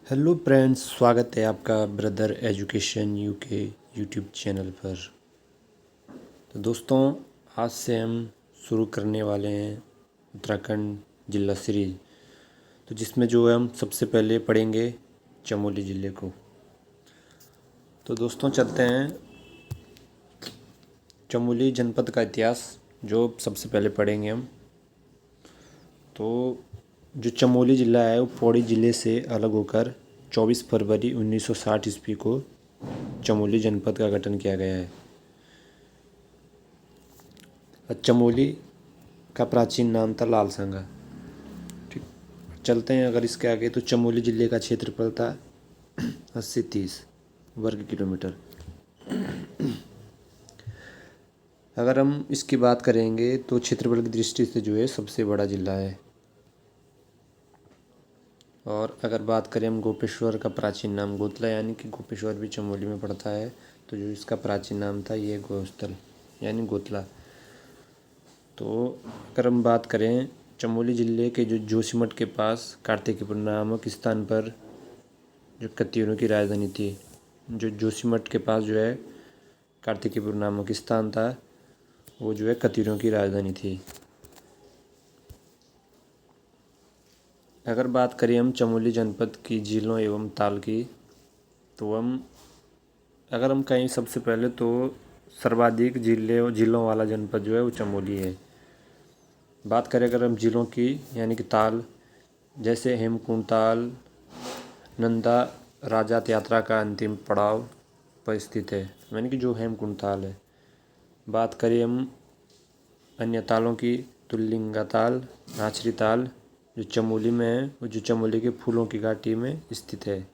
Hello friends, स्वागत है आपका brother education UK YouTube channel पर। तो दोस्तों, आज से हम शुरू करने वाले हैं उत्तराखंड जिला सीरीज। तो जिसमें जो है हम सबसे पहले पढ़ेंगे चमोली ज़िले को। तो दोस्तों, चलते हैं चमोली जनपद का इतिहास जो सबसे पहले पढ़ेंगे हम। तो जो चमोली ज़िला है वो पौड़ी ज़िले से अलग होकर 24 फरवरी 1960 ईस्वी को चमोली जनपद का गठन किया गया है। चमोली का प्राचीन नाम था लालसंगा। ठीक, चलते हैं अगर इसके आगे। तो चमोली ज़िले का क्षेत्रफल था 80-30 वर्ग किलोमीटर। अगर हम इसकी बात करेंगे तो क्षेत्रफल की दृष्टि से जो है सबसे बड़ा ज़िला है। और अगर बात करें हम गोपेश्वर का प्राचीन नाम गोतला, यानी कि गोपेश्वर भी चमोली में पड़ता है। तो जो इसका प्राचीन नाम था ये गोस्थल यानी गोतला। तो अगर हम बात करें चमोली ज़िले के जो जोशीमठ के पास कार्तिकपुर नामक स्थान पर जो कतीरों की राजधानी थी, जो जोशीमठ के पास जो है कार्तिकपुर नामक स्थान था, वो जो है कतीरों की राजधानी थी। अगर बात करें हम चमोली जनपद की झीलों एवं ताल की, तो अगर हम कहें सबसे पहले तो सर्वाधिक झीलों वाला जनपद जो है वो चमोली है। बात करें अगर हम झीलों की यानी कि ताल, जैसे हेमकुंड ताल नंदा राजात यात्रा का अंतिम पड़ाव पर स्थित है, यानी कि जो हेमकुंड ताल है। बात करें हम अन्य तालों की, तुलिंगा ताल, नाचरी ताल जो चमोली में है, वो जो चमोली के फूलों की घाटी में स्थित है।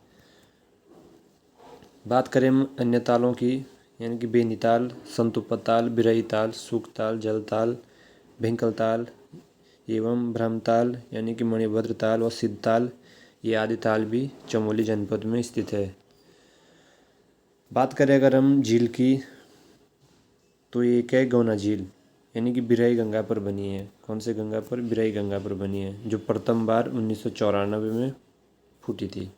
बात करें हम अन्य तालों की, यानी कि बेनीताल, संतुपा ताल, बिरही ताल, सुख ताल, जल ताल, भिंकल ताल एवं ब्रह्मताल यानी कि मणिभद्र ताल और सिद्ध ताल, ये आदि ताल भी चमोली जनपद में स्थित है। बात करें अगर हम झील की, तो ये एक है गौना झील, यानी कि बिरही गंगा पर बनी है। कौन से गंगा पर? बिरही गंगा पर बनी है, जो प्रथम बार 1994 में फूटी थी।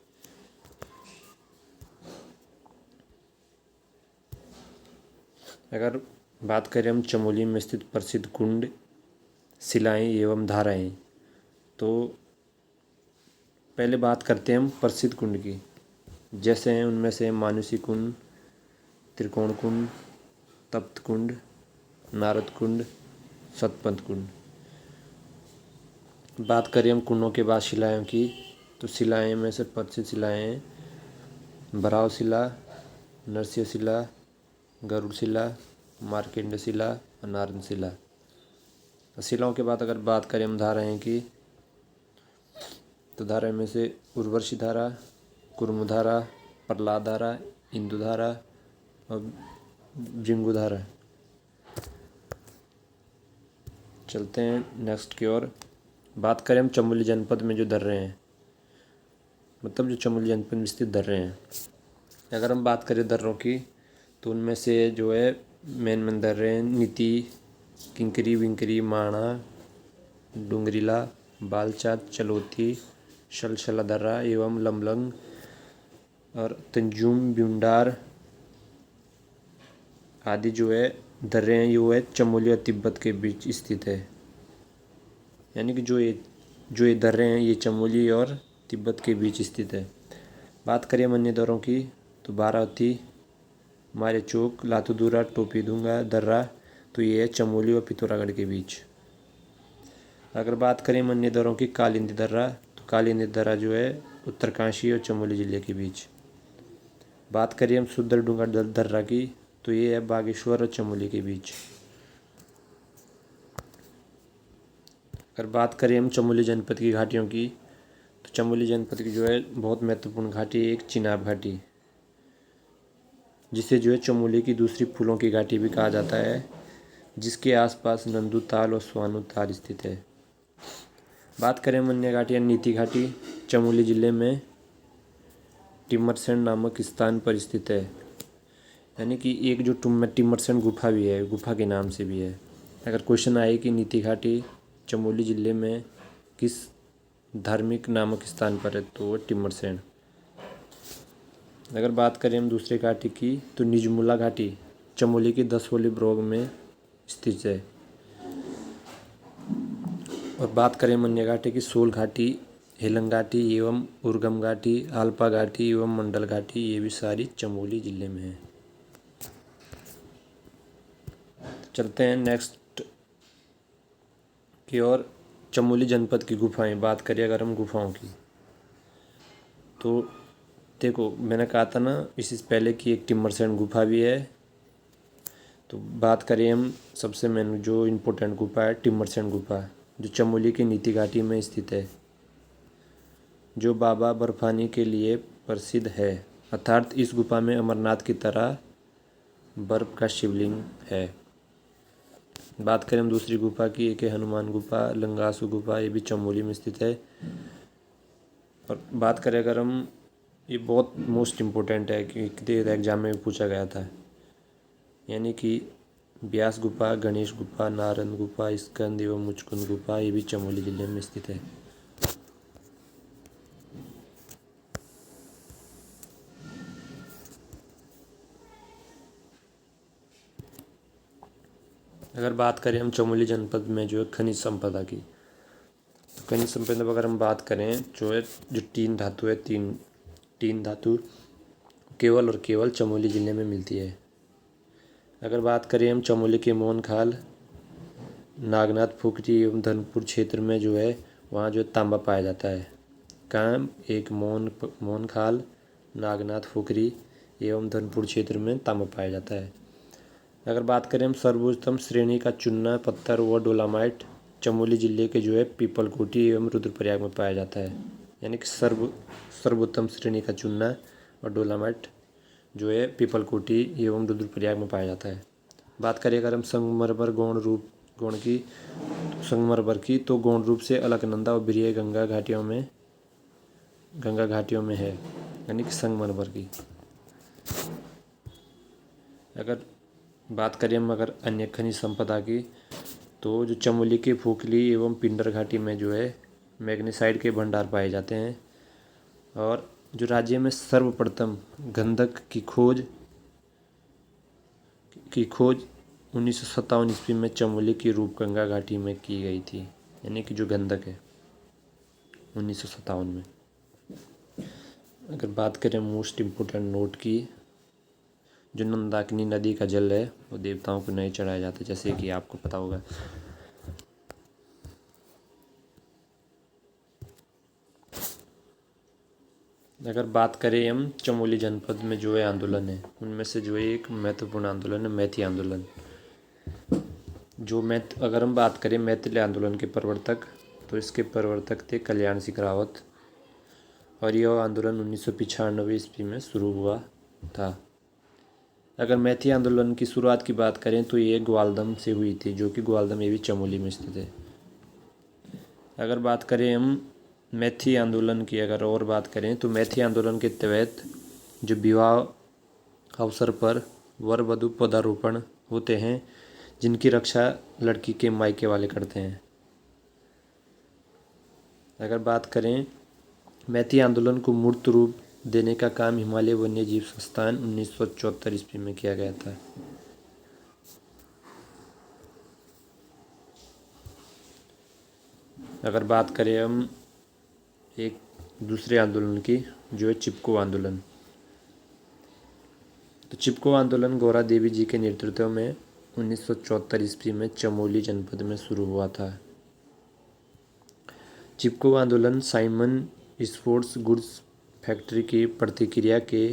अगर बात करें हम चमोली में स्थित प्रसिद्ध कुंड, शिलाएँ एवं धाराएँ, तो पहले बात करते हैं हम प्रसिद्ध कुंड की। जैसे हैं उनमें से मानुषी कुंड, त्रिकोण कुंड, तप्त कुंड, नारद कुंड, सतपंथ कुंड। बात करें हम कुंडों के बाद शिलाओं की, तो शिलाएँ में से प्रसिद्ध शिलाएँ हैं बराव शिला, नरसिंह शिला, गरुड़ शिला, मार्केंड शिला और नारायण शिला। शिलाओं के बाद अगर बात करें हम धाराएँ की, तो धारा में से उर्वशी धारा, कुर्म धारा, प्रहलाद धारा, इंदु धारा और भृंगु धारा। चलते हैं नेक्स्ट की ओर। बात करें हम चमोली जनपद में जो दर्रे हैं, मतलब जो चमोली जनपद में स्थित दर्रे हैं। अगर हम बात करें दर्रों की, तो उनमें से जो है मेन दर्रे हैं नीति, किंकरी, विंकरी, माणा, डुंगरीला, बालचात, चलोथी, शलशला दर्रा एवं लमलंग और तंजुम ब्यूंडार आदि जो है दर्रे हैं, ये चमोली और तिब्बत के बीच स्थित है। यानी कि जो ये दर्रे हैं ये चमोली और तिब्बत के बीच स्थित है। बात करें अन्य दर्रों की, तो बारावती, मारे चौक, लातूदुरा, टोपीदुंगा दर्रा, तो ये है चमोली और पिथौरागढ़ के बीच। अगर बात करें अन्य दर्रों की, कालिंदी दर्रा, तो कालिंदी दर्रा जो है उत्तरकाशी और चमोली ज़िले के बीच। बात करें हम सुंदरडूंगा दर्रा की, तो ये है बागेश्वर और चमोली के बीच। अगर बात करें हम चमोली जनपद की घाटियों की, तो चमोली जनपद की जो है बहुत महत्वपूर्ण घाटी है एक चिनाब घाटी, जिसे जो है चमोली की दूसरी फूलों की घाटी भी कहा जाता है, जिसके आसपास नंदू ताल और स्वानु ताल स्थित है। बात करें हम अन्य घाटी, नीति घाटी चमोली ज़िले में टिम्मरसैंड नामक स्थान पर स्थित है, यानी कि एक जो टिम्मरसैंड गुफा भी है, गुफा के नाम से भी है। अगर क्वेश्चन आए कि नीति घाटी चमोली ज़िले में किस धार्मिक नामक स्थान पर है, तो वो टिम्मरसैंड। अगर बात करें हम दूसरी घाटी की तो निजमुला घाटी चमोली की दसोली ब्लॉक में स्थित है। और बात करें मन्य घाटी की सोल घाटी, हेलंग घाटी एवं उर्गम घाटी, आलपा घाटी एवं मंडल घाटी, ये भी सारी चमोली जिले में है। चलते हैं नेक्स्ट की ओर। चमोली जनपद की गुफाएं, बात करें अगर हम गुफाओं की तो देखो मैंने कहा था ना इससे पहले कि एक टिम्मरसैंड गुफा भी है। तो बात करें हम सबसे मेन जो इम्पोर्टेंट गुफा है टिम्मरसैंड गुफा, जो चमोली की नीति घाटी में स्थित है, जो बाबा बर्फानी के लिए प्रसिद्ध है। अर्थात इस गुफा में अमरनाथ की तरह बर्फ का शिवलिंग है। बात करें हम दूसरी गुफा की, एक है हनुमान गुफा, लंगासू गुफा, ये भी चमोली में स्थित है। और बात करें अगर हम, ये बहुत मोस्ट इम्पोर्टेंट है कि एग्जाम में पूछा गया था, यानी कि ब्यास गुफा, गणेश गुफा, नारद गुफा, स्कंद एवं मुचकुंद गुफा, ये भी चमोली जिले में स्थित है। अगर बात करें हम चमोली जनपद में जो है खनिज संपदा की, तो खनिज संपदा में अगर हम बात करें जो है, जो तीन धातु है, तीन धातु केवल और केवल चमोली जिले में मिलती है। अगर बात करें हम चमोली के मोहन खाल, नागनाथ फुकरी एवं धनपुर क्षेत्र में जो है वहाँ जो तांबा पाया जाता है। काम एक मोहन खाल, नागनाथ फुकरी एवं धनपुर क्षेत्र में तांबा पाया जाता है। अगर बात करें हम सर्वोत्तम श्रेणी का चूना पत्थर व डोलामाइट, चमोली जिले के जो है पीपलकोटी एवं रुद्रप्रयाग में पाया जाता है। यानी कि सर्वोत्तम श्रेणी का चूना और डोलामाइट जो है पीपलकोटी एवं रुद्रप्रयाग में पाया जाता है। बात करें अगर हम संगमरमर संगमरमर की तो गौण रूप से अलकनंदा और बिरिय गंगा घाटियों में है, यानी कि संगमरमर की। अगर बात करें हम अगर अन्य खनिज संपदा की, तो जो चमोली के फूकली एवं पिंडर घाटी में जो है मैग्नीसाइट के भंडार पाए जाते हैं। और जो राज्य में सर्वप्रथम गंधक की खोज 1957 ईस्वी में चमोली की रूपगंगा घाटी में की गई थी, यानी कि जो गंधक है 1957 में। अगर बात करें मोस्ट इम्पोर्टेंट नोट की, जो मंदाकिनी नदी का जल है वो देवताओं को नहीं चढ़ाया जाता, जैसे कि आपको पता होगा। अगर बात करें हम चमोली जनपद में जो है आंदोलन है, उनमें से जो है एक महत्वपूर्ण आंदोलन है मैती आंदोलन। अगर हम बात करें मैथिली आंदोलन के प्रवर्तक, तो इसके प्रवर्तक थे कल्याण सिंह रावत, और यह आंदोलन 1995 ईस्वी में शुरू हुआ था। अगर मैती आंदोलन की शुरुआत की बात करें तो ये ग्वालदम से हुई थी, जो कि ग्वालदम ये भी चमोली में स्थित है। अगर बात करें हम मैती आंदोलन की, अगर और बात करें तो मैती आंदोलन के तहत जो विवाह अवसर पर वर वधू पौधारोपण होते हैं, जिनकी रक्षा लड़की के मायके वाले करते हैं। अगर बात करें मैती आंदोलन को मूर्त रूप देने का काम हिमालय वन्य जीव संस्थान 1974 ईस्वी में किया गया था। अगर बात करें हम एक दूसरे आंदोलन की, जो है चिपको आंदोलन, तो चिपको आंदोलन गौरा देवी जी के नेतृत्व में 1974 ईस्वी में चमोली जनपद में शुरू हुआ था। चिपको आंदोलन साइमन स्पोर्ट्स गुड्स फैक्ट्री की प्रतिक्रिया के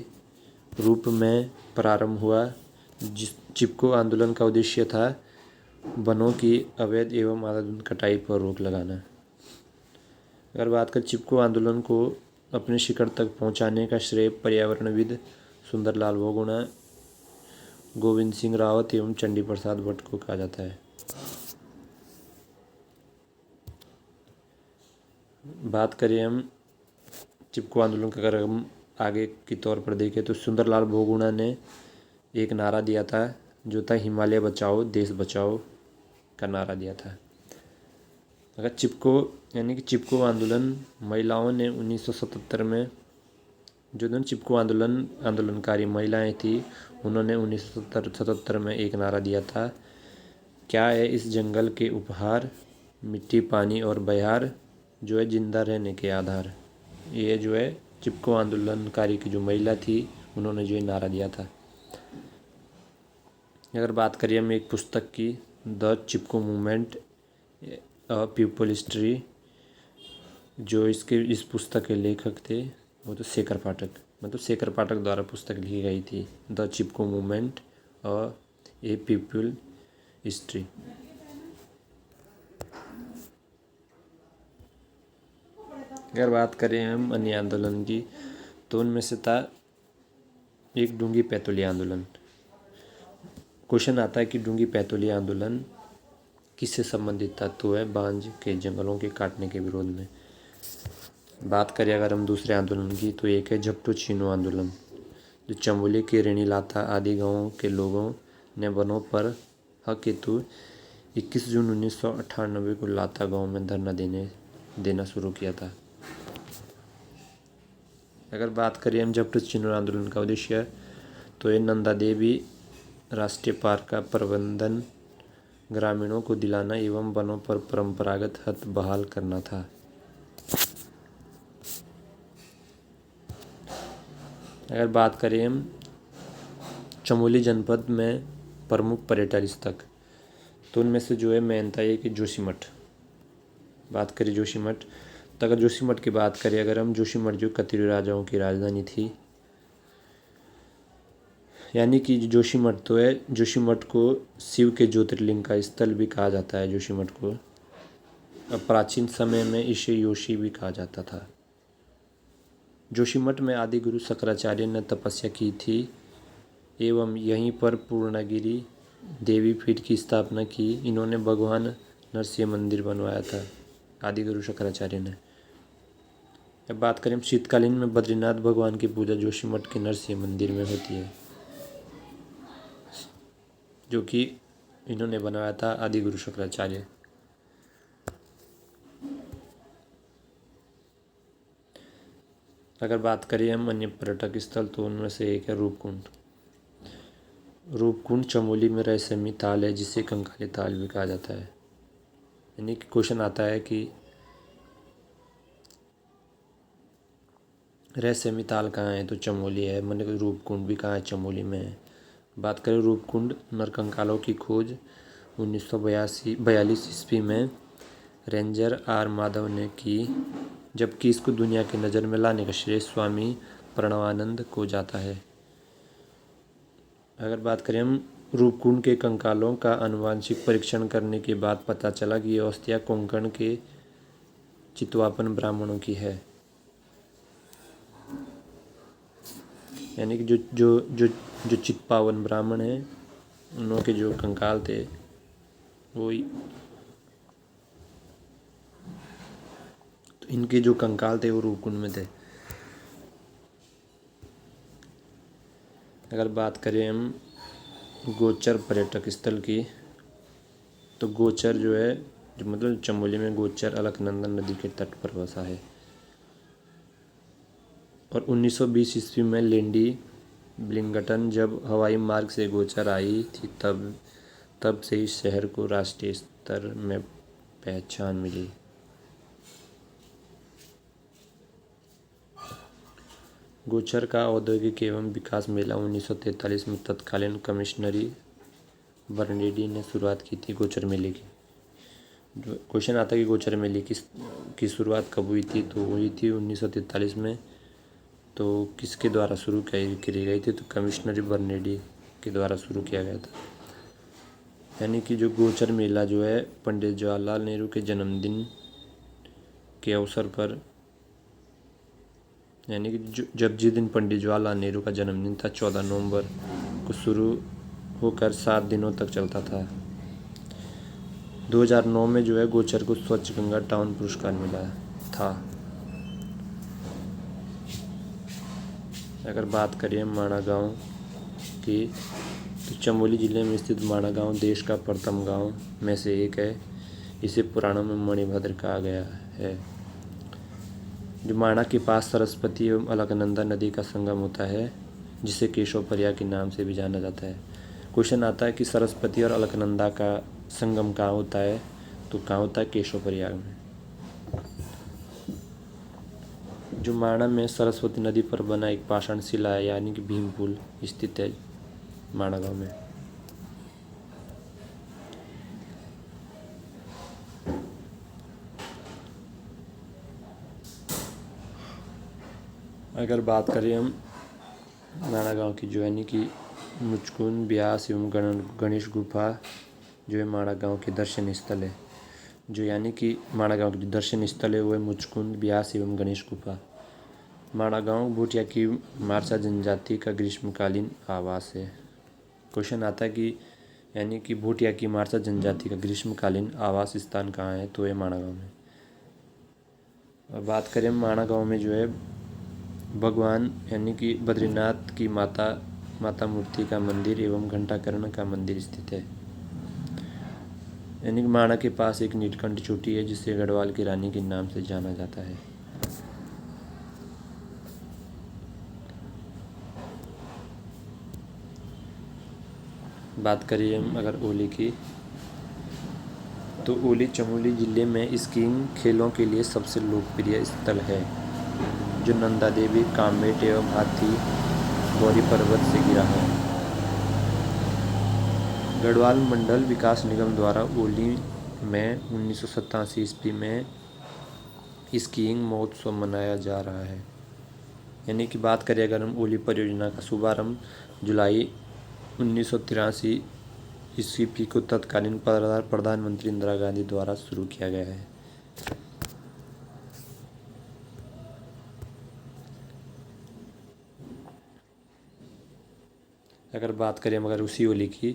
रूप में प्रारंभ हुआ। चिपको आंदोलन का उद्देश्य था वनों की अवैध एवं अंधाधुंध कटाई पर रोक लगाना। अगर बात करें चिपको आंदोलन को अपने शिखर तक पहुंचाने का श्रेय पर्यावरणविद सुंदरलाल बहुगुणा, गोविंद सिंह रावत एवं चंडी प्रसाद भट्ट को कहा जाता है। बात करें हम चिपको आंदोलन का, अगर हम आगे की तौर पर देखें तो सुंदरलाल बहुगुणा ने एक नारा दिया था, जो था हिमालय बचाओ देश बचाओ का नारा दिया था। अगर चिपको आंदोलन महिलाओं ने 1977 में जो दोनों चिपको आंदोलनकारी महिलाएं थी, उन्होंने 1977 में एक नारा दिया था, क्या है इस जंगल के उपहार, मिट्टी पानी और बहार, जो है जिंदा रहने के आधार। ये जो है चिपको आंदोलनकारी की जो महिला थी, उन्होंने जो ये नारा दिया था। अगर बात करें हम एक पुस्तक की, the Chipko movement people history, जो इस पुस्तक के लेखक थे वो तो शेखर पाठक, मतलब शेखर पाठक द्वारा पुस्तक लिखी गई थी, the Chipko movement A people history. अगर बात करें हम अन्य आंदोलन की, तो उनमें से था एक डूंगी पैतोली आंदोलन। क्वेश्चन आता है कि डूंगी पैतोली आंदोलन किससे संबंधित था, तो है बांज के जंगलों के काटने के विरोध में। बात करें अगर हम दूसरे आंदोलन की, तो एक है झपटो चीनो आंदोलन, जो चमोली के रेणी लाथा आदि गांवों के लोगों ने वनों पर हक हेतु 21 जून 1998 को लाथा गांव में धरना देना शुरू किया था। अगर बात करें हम झपटो चीनो आंदोलन का उद्देश्य, तो ये नंदा देवी राष्ट्रीय पार्क का प्रबंधन ग्रामीणों को दिलाना एवं वनों पर परंपरागत हथ बहाल करना था। अगर बात करें हम चमोली जनपद में प्रमुख पर्यटन स्थल, तो उनमें से जो है मेन था एक जोशीमठ। बात करें जोशीमठ, तो अगर जोशीमठ की बात करें अगर हम, जोशीमठ जो कतिरी राजाओं की राजधानी थी, यानी कि जोशीमठ तो है, जोशीमठ को शिव के ज्योतिर्लिंग का स्थल भी कहा जाता है जोशीमठ को। अब प्राचीन समय में इसे योशी भी कहा जाता था। जोशीमठ में आदि गुरु शंकराचार्य ने तपस्या की थी एवं यहीं पर पूर्णगिरी देवी पीठ की स्थापना की। इन्होंने भगवान नरसिंह मंदिर बनवाया था आदि गुरु शंकराचार्य ने। अब बात करें शीतकालीन में बद्रीनाथ भगवान की पूजा जोशीमठ के नरसिंह मंदिर में होती है, जो कि इन्होंने बनवाया था आदि गुरु शंकराचार्य। अगर बात करें हम अन्य पर्यटक स्थल, तो उनमें से एक है रूपकुंड। रूपकुंड चमोली में रहस्यमयी ताल है, जिसे कंकाली ताल भी कहा जाता है। यानी कि क्वेश्चन आता है कि रहस्यमयी ताल कहाँ है, तो चमोली है। मतलब रूपकुंड भी कहाँ है, चमोली में है। बात करें रूपकुंड नरकंकालों की खोज 1942 ईस्वी में रेंजर आर माधव ने की, जबकि इसको दुनिया की नज़र में लाने का श्रेय स्वामी प्रणवानंद को जाता है। अगर बात करें हम रूपकुंड के कंकालों का आनुवंशिक परीक्षण करने के बाद पता चला कि ये अवस्थियाँ कोंकण के चितवापन ब्राह्मणों की है। यानी कि जो चितपावन ब्राह्मण हैं, उनके जो कंकाल थे वो तो इनके जो कंकाल थे वो रूपकुंड में थे। अगर बात करें हम गोचर पर्यटक स्थल की, तो गोचर जो है, जो मतलब चमोली में गोचर अलकनंदा नदी के तट पर बसा है। और 1920 ईस्वी में लेंडी ब्लिंगटन जब हवाई मार्ग से गोचर आई थी, तब से इस शहर को राष्ट्रीय स्तर में पहचान मिली। गोचर का औद्योगिक एवं विकास मेला 1943 में तत्कालीन कमिश्नरी बर्नेडी ने शुरुआत की थी गोचर मेले की। क्वेश्चन आता है कि गोचर मेले की शुरुआत कब हुई थी, तो हुई थी 1943 में। तो किसके द्वारा शुरू करी गई थी, तो कमिश्नरी बर्नेडी के द्वारा शुरू किया गया था। यानी कि जो गोचर मेला जो है पंडित जवाहरलाल नेहरू के जन्मदिन के अवसर पर, यानी कि जिस दिन पंडित जवाहरलाल नेहरू का जन्मदिन था 14 नवंबर को शुरू होकर 7 दिनों तक चलता था। 2009 में जो है गोचर को स्वच्छ गंगा टाउन पुरस्कार मिला था। अगर बात करें माणा गांव की, तो चमोली जिले में स्थित माणा गांव देश का प्रथम गांव में से एक है। इसे पुराणों में मणिभद्र कहा गया है। जो माणा के पास सरस्वती एवं अलकनंदा नदी का संगम होता है, जिसे केशव प्रयाग के नाम से भी जाना जाता है। क्वेश्चन आता है कि सरस्वती और अलकनंदा का संगम कहाँ होता है, तो कहाँ होता है, केशव प्रयाग में। जो माणा में सरस्वती नदी पर बना एक पाषाण शिला है, यानी कि भीम पुल स्थित है माणा गांव में। अगर बात करें हम माणा गांव की, जो यानी कि मुचकुंद, ब्यास एवं गणेश गुफा जो है माणा गांव के दर्शन स्थल है। जो यानी कि माणा गांव के दर्शन स्थल है वो है मुचकुंद, ब्यास एवं गणेश गुफा। माणा गांव भूटिया की मारसा जनजाति का ग्रीष्मकालीन आवास है। क्वेश्चन आता है कि यानी कि भूटिया की मारसा जनजाति का ग्रीष्मकालीन आवास स्थान कहाँ है, तो ये माणा गांव में। और बात करें माणा गांव में जो है भगवान यानी कि बद्रीनाथ की माता मूर्ति का मंदिर एवं घंटाकर्ण का मंदिर स्थित है। यानी कि माणा के पास एक नीलकंठ चोटी है, जिसे गढ़वाल की रानी के नाम से जाना जाता है। बात करिए हम अगर ओली की, तो ओली चमोली जिले में स्कीइंग खेलों के लिए सबसे लोकप्रिय स्थल है, जो नंदा देवी, कामेट एवं हाथी गौरी पर्वत से घिरा है। गढ़वाल मंडल विकास निगम द्वारा ओली में 1987 ईस्वी में स्कीइंग महोत्सव मनाया जा रहा है। यानी कि बात करें अगर हम ओली परियोजना का शुभारंभ जुलाई 1983 ईस्वी को तत्कालीन प्रधानमंत्री इंदिरा गांधी द्वारा शुरू किया गया है। अगर बात करें मगर उसी ओली की,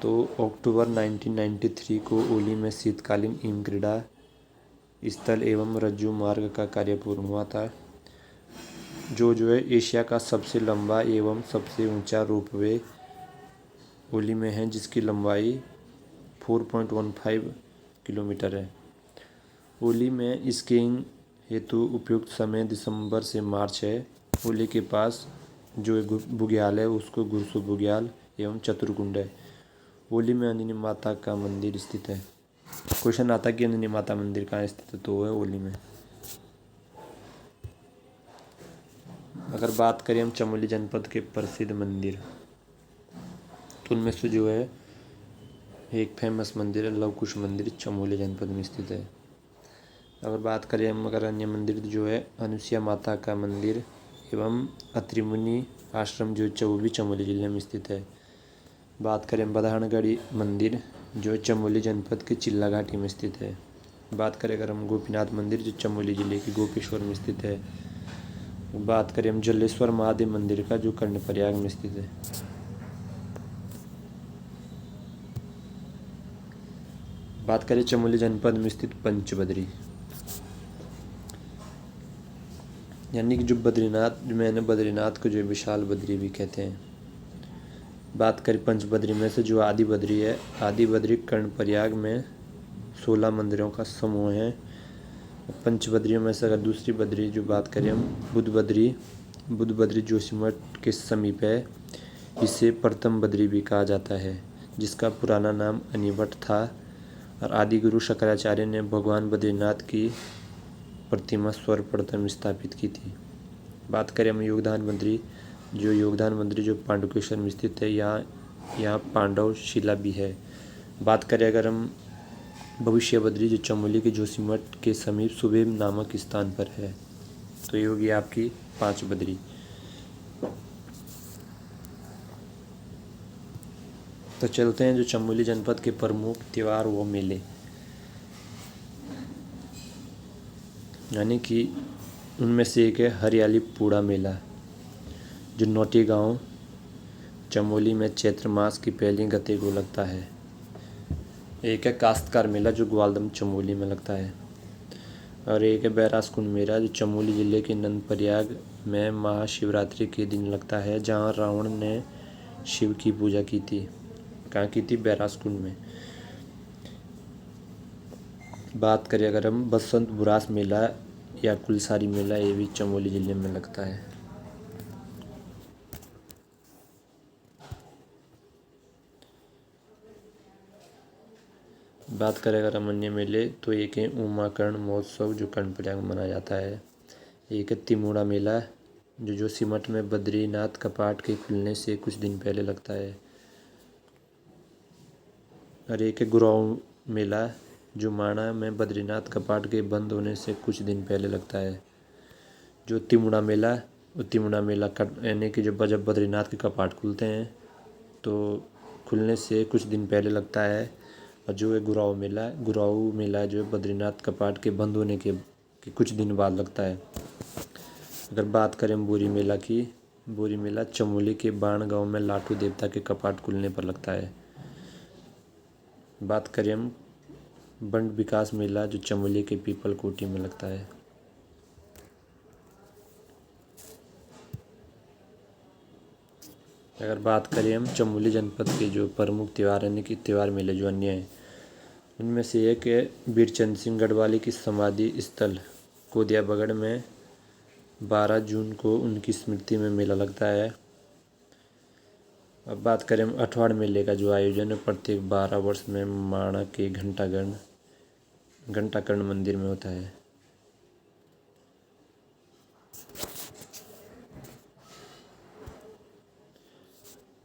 तो अक्टूबर 1993 को ओली में शीतकालीन हिम क्रीड़ा स्थल एवं रज्जु मार्ग का कार्य पूर्ण हुआ था, जो है एशिया का सबसे लंबा एवं सबसे ऊंचा रोपवे ओली में है, जिसकी लंबाई 4.15 किलोमीटर है। ओली में स्कीइंग हेतु उपयुक्त समय दिसंबर से मार्च है। ओली के पास जो बुग्याल है उसको गुरसु बुग्याल एवं चतुरकुंड है। ओली में अंजनी माता का मंदिर स्थित है। क्वेश्चन आता है कि अंजनी माता मंदिर कहाँ स्थित है, तो वो है ओली में। अगर बात करें हम चमोली जनपद के प्रसिद्ध मंदिर, तो उनमें से जो है एक फेमस मंदिर है लव कुश मंदिर, चमोली जनपद में स्थित है। अगर बात करें हम अगर अन्य मंदिर, जो है अनुसुईया माता का मंदिर एवं अत्रिमुनि आश्रम जो भी चमोली जिले में स्थित है। बात करें बधानगढ़ी मंदिर, जो चमोली जनपद के चिल्ला घाटी में स्थित है। बात करें अगर हम गोपीनाथ मंदिर, जो चमोली जिले के गोपेश्वर में स्थित है। बात करें हम जलेश्वर महादेव मंदिर का, जो कर्णप्रयाग में स्थित है। बात करें चमोली जनपद में स्थित पंचबद्री, यानी कि जो बद्रीनाथ, जो मैंने बद्रीनाथ को जो विशाल बद्री भी कहते हैं। बात करें पंचबद्री में से जो आदि बद्री है, आदि बद्री कर्णप्रयाग में 16 मंदिरों का समूह है। पंचबद्रियों में से अगर दूसरी बद्री जो बात करें हम बुद्ध बद्री जोशीमठ के समीप है। इसे प्रथम बद्री भी कहा जाता है, जिसका पुराना नाम अनिवट था, और आदि गुरु शंकराचार्य ने भगवान बद्रीनाथ की प्रतिमा सर्वप्रथम स्थापित की थी। बात करें हम योगदान बद्री जो पांडुकेश्वर में स्थित है, यहाँ पांडव शिला भी है। बात करें अगर हम भविष्य बद्री, जो चमोली के जोशीमठ के समीप सुबेम नामक स्थान पर है। तो ये होगी आपकी 5 बद्री। तो चलते हैं जो चमोली जनपद के प्रमुख त्यौहार व मेले, यानी कि उनमें से एक है हरियाली पूड़ा मेला, जो नोटी गांव चमोली में चैत्र मास की पहली गते को लगता है। एक है काश्तकार मेला, जो ग्वालदम चमोली में लगता है। और एक है बैरासकुंड मेला, जो चमोली जिले के नंदप्रयाग में महाशिवरात्रि के दिन लगता है, जहां रावण ने शिव की पूजा की थी। कहाँ की थी? बैरासकुंड में। बात करें अगर हम बसंत बुरास मेला, या कुलसारी मेला, ये भी चमोली जिले में लगता है। बात करें अगर हम अन्य मेले तो एक है उमाकर्ण महोत्सव जो कर्णप्रयाग में मनाया जाता है। एक है तिमोड़ा मेला जो जोशीमठ में बद्रीनाथ कपाट के खुलने से कुछ दिन पहले लगता है। और एक है गुराऊ मेला जो माणा में बद्रीनाथ कपाट के बंद होने से कुछ दिन पहले लगता है। जो तिमुड़ा मेला, वो तिमुड़ा मेला यानी कि जब बद्रीनाथ के कपाट खुलते हैं तो खुलने से कुछ दिन पहले लगता है। और जो है गुराऊ मेला जो है बद्रीनाथ कपाट के बंद होने के कुछ दिन बाद लगता है। अगर बात करें बोरी मेला की, बोरी मेला चमोली के बाण गांव में लाठू देवता के कपाट खुलने पर लगता है। बात करें हम बंड विकास मेला जो चमोली के पीपल कोटी में लगता है। अगर बात करें हम चमोली जनपद के जो प्रमुख त्यौहार यानी कि त्यौहार मेले जो अन्य हैं, उनमें से एक है बीरचंद सिंह गढ़वाली की समाधि स्थल कोदिया बगड़ में 12 जून को उनकी स्मृति में मेला लगता है। अब बात करें हम अठवाड़ मेले का जो आयोजन है प्रत्येक 12 वर्ष में माणा के घंटाकर्ण मंदिर में होता है।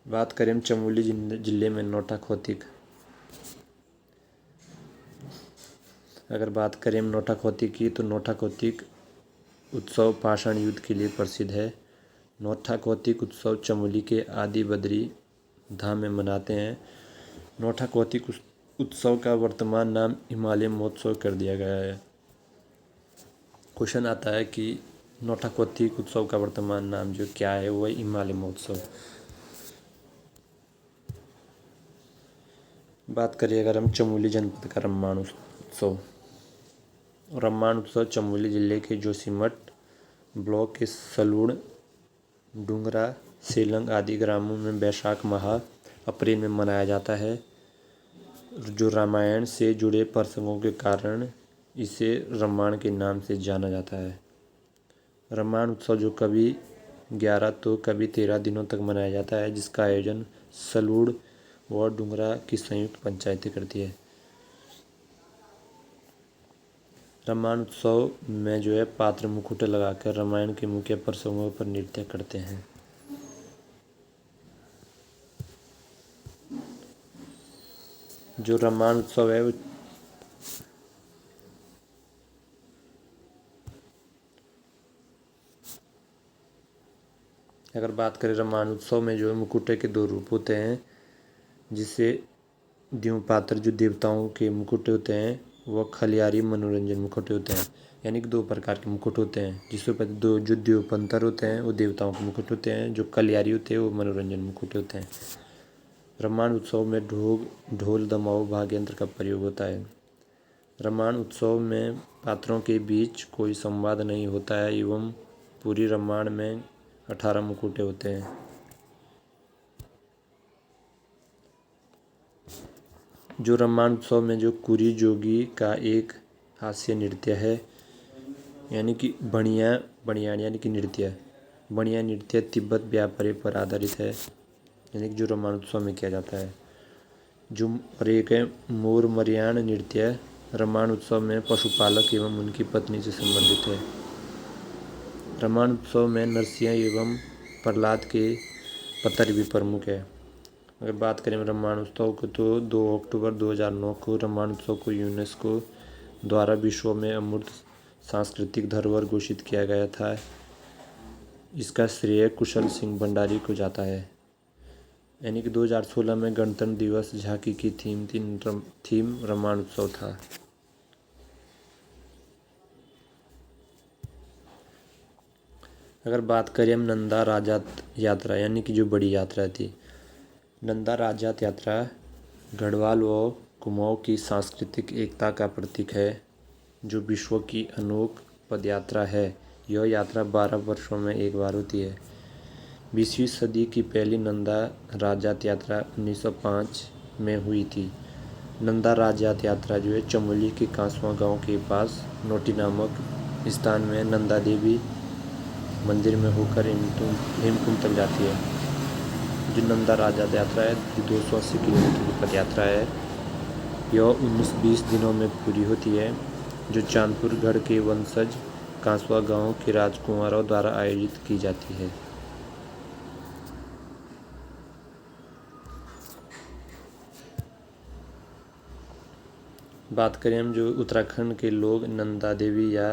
बात करें हम चमोली जिले में नोटा खोतिक। अगर बात करें हम नोटा खोतिक की तो नोटा खोतिक उत्सव पाषाण युद्ध के लिए प्रसिद्ध है। नोटा खोतिक उत्सव चमोली के आदि बद्री धाम में मनाते हैं। नोटा खोतिक उत्सव का वर्तमान नाम हिमालय महोत्सव कर दिया गया है। क्वेश्चन आता है कि नोटा खोतिक उत्सव का वर्तमान नाम जो क्या है वह हिमालय महोत्सव। बात करिए अगर हम चमोली जनपद का रम्माण उत्सव। रम्माण उत्सव चमोली जिले के जोशीमठ ब्लॉक के सलूड़, डूंगरा, सेलंग आदि ग्रामों में वैशाख माह अप्रैल में मनाया जाता है। जो रामायण से जुड़े प्रसंगों के कारण इसे रम्माण के नाम से जाना जाता है। रम्माण उत्सव जो कभी 11 तो कभी 13 दिनों तक मनाया जाता है, जिसका आयोजन सलूड़ व डूंगरा की संयुक्त पंचायतें करती है। रामायण उत्सव में जो है पात्र मुकुट लगाकर रामायण के मुख्य प्रसंगों पर नृत्य करते हैं। जो रामायण उत्सव है वो अगर बात करें रामायण उत्सव में जो है मुकुटे के 2 रूप होते हैं, जिससे द्यू पात्र जो देवताओं के मुकुट होते हैं वह खलियारी मनोरंजन मुकुट होते हैं। यानी कि 2 प्रकार के मुकुट होते हैं, जिसमें पर दो जो द्योपंतर होते हैं वो देवताओं के मुकुट होते हैं, जो कलियारी होते हैं वो मनोरंजन मुकुट होते हैं। रामायण उत्सव में ढोल दमाऊ वाद्य यंत्र का प्रयोग होता है। रामायण उत्सव में पात्रों के बीच कोई संवाद नहीं होता है एवं पूरी रामायण में 18 मुकुटे होते हैं। जो रामायण उत्सव में जो कुरी जोगी का एक हास्य नृत्य है, यानी कि बणियान यानी कि नृत्य, बणिया नृत्य तिब्बत व्यापारी पर आधारित है, यानी कि जो रामायण उत्सव में किया जाता है। जो और एक है मोर मरियाण नृत्य, रामायण उत्सव में पशुपालक एवं उनकी पत्नी से संबंधित है। रामायण उत्सव में नरसिंह एवं प्रहलाद के पत्र भी प्रमुख है। अगर बात करें रामायण उत्सव को तो 2 अक्टूबर 2009 को रामायण उत्सव को यूनेस्को द्वारा विश्व में अमूर्त सांस्कृतिक धरोहर घोषित किया गया था। इसका श्रेय कुशल सिंह भंडारी को जाता है। यानी कि 2016 में गणतंत्र दिवस झांकी की थीम रामायण उत्सव था। अगर बात करें हम नंदा राजात यात्रा यानी कि जो बड़ी यात्रा थी, नंदा राजात यात्रा गढ़वाल व कुमाऊं की सांस्कृतिक एकता का प्रतीक है, जो विश्व की अनोख पदयात्रा है। यह यात्रा 12 वर्षों में एक बार होती है। 20वीं सदी की पहली नंदा राजात यात्रा 1905 में हुई थी। नंदा राजात यात्रा जो है चमोली के कांसवा गांव के पास नोटी नामक स्थान में नंदा देवी मंदिर में होकर हेमकुंड तक जाती है। जो नंदा राजा यात्रा है, जो 280 किलोमीटर की पद यात्रा है, यह 19-20 दिनों में पूरी होती है, जो चांदपुर गढ़ के वंशज कांसवा गांव के राजकुमारों द्वारा आयोजित की जाती है। बात करें हम, जो उत्तराखंड के लोग नंदा देवी या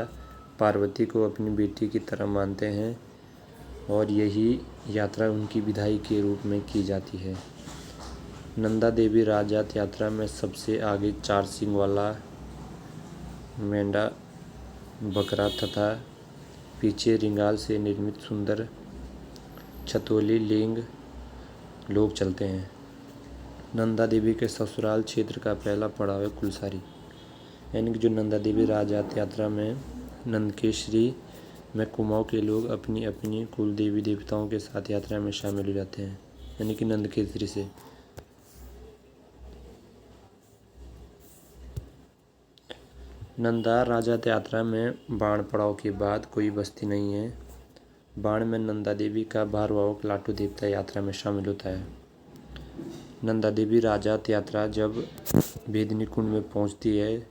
पार्वती को अपनी बेटी की तरह मानते हैं और यही यात्रा उनकी विदाई के रूप में की जाती है। नंदा देवी राजात यात्रा में सबसे आगे 4 सींग वाला मेंढा बकरा तथा पीछे रिंगाल से निर्मित सुंदर छतोली लिंग लोग चलते हैं। नंदा देवी के ससुराल क्षेत्र का पहला पड़ाव है कुलसारी, यानी कि जो नंदा देवी राजात यात्रा में नंदकेश्वरी में कुमाऊं के लोग अपनी अपनी कुल देवी देवताओं के साथ यात्रा में शामिल हो जाते हैं, यानी कि नंदकेश्वरी से। नंदा राजात यात्रा में बाण पड़ाव के बाद कोई बस्ती नहीं है। बाण में नंदा देवी का भारवाहक लाटू देवता यात्रा में शामिल होता है। नंदा देवी राजात यात्रा जब बेदनी कुंड में पहुंचती है,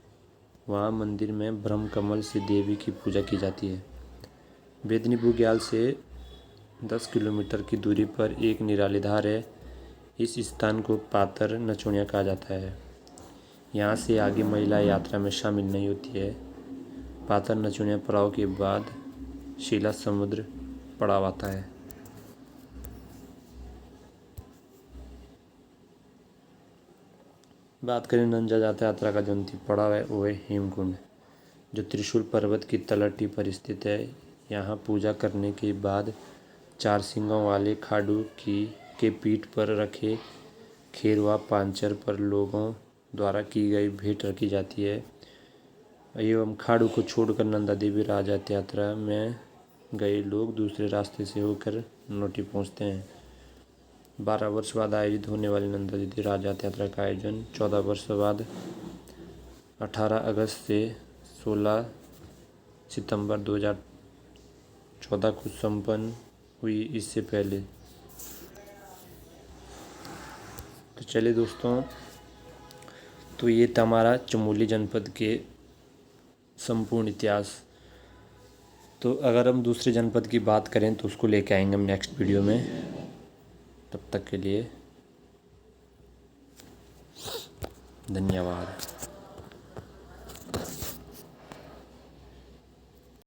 वहां मंदिर में ब्रह्म कमल से देवी की पूजा की जाती है। बेदनी बुग्याल से 10 किलोमीटर की दूरी पर एक निराली धार है। इस स्थान को पातर नचोनिया कहा जाता है। यहाँ से आगे महिला यात्रा में शामिल नहीं होती है। पातर नचोनिया पड़ाव के बाद शीला समुद्र पड़ाव आता है। बात करें नंदा जाता यात्रा का जो अंतिम पड़ाव है, वो है हेमकुंड, जो त्रिशूल पर्वत की तलहटी पर स्थित है। यहाँ पूजा करने के बाद 4 सींगों वाले खाडू के पीठ पर रखे खेरवा पांचर पर लोगों द्वारा की गई भेंट रखी जाती है एवं खाडू को छोड़कर नंदा देवी राजात यात्रा में गए लोग दूसरे रास्ते से होकर नोटी पहुँचते हैं। 12 वर्ष बाद आयोजित होने वाली नंदा देवी राजात यात्रा का आयोजन 14 वर्ष बाद 18 अगस्त से 16 सितंबर 2014 को संपन्न हुई। इससे पहले तो चलिए दोस्तों, तो ये था हमारा चमोली जनपद के संपूर्ण इतिहास। तो अगर हम दूसरे जनपद की बात करें तो उसको लेके आएंगे हम नेक्स्ट वीडियो में। तब तक के लिए धन्यवाद।